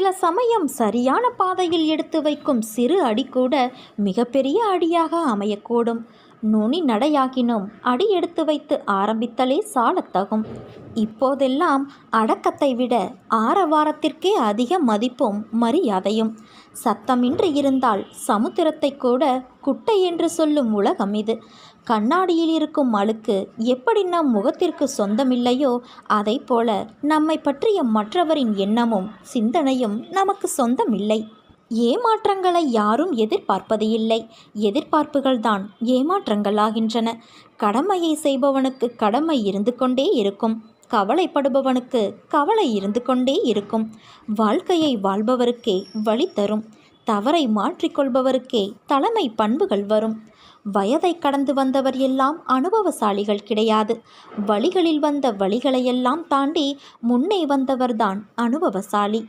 சில சமயம் சரியான பாதையில் எடுத்து வைக்கும் சிறு அடி கூட மிகப்பெரிய அடியாக அமையக்கூடும். நுனி நடையாகினும் அடி எடுத்து வைத்து ஆரம்பித்தலே சாலத்தகும். இப்போதெல்லாம் அடக்கத்தை விட ஆரவாரத்திற்கே அதிக மதிப்பும் மரியாதையும். சத்தமின்றி இருந்தால் சமுத்திரத்தை கூட குட்டை என்று சொல்லும் உலகம் இது. கண்ணாடியில் இருக்கும் அழுக்கு எப்படி நம் முகத்திற்கு சொந்தமில்லையோ அதை போல நம்மை பற்றிய மற்றவரின் எண்ணமும் சிந்தனையும் நமக்கு சொந்தமில்லை. ஏமாற்றங்களை யாரும் எதிர்பார்ப்பது இல்லை. எதிர்பார்ப்புகள்தான் ஏமாற்றங்களாகின்றன. கடமையை செய்பவனுக்கு கடமை இருந்து கொண்டே இருக்கும். கவலைப்படுபவனுக்கு கவலை இருந்து கொண்டே இருக்கும். வாழ்க்கையை வாழ்பவருக்கே வழி தரும். தவறை மாற்றிக்கொள்பவருக்கே தலைமை பண்புகள் வரும். வயதை கடந்து வந்தவர் எல்லாம் அனுபவசாலிகள் கிடையாது. வழிகளில் வந்த வழிகளையெல்லாம் தாண்டி முன்னே வந்தவர்தான் அனுபவசாலி.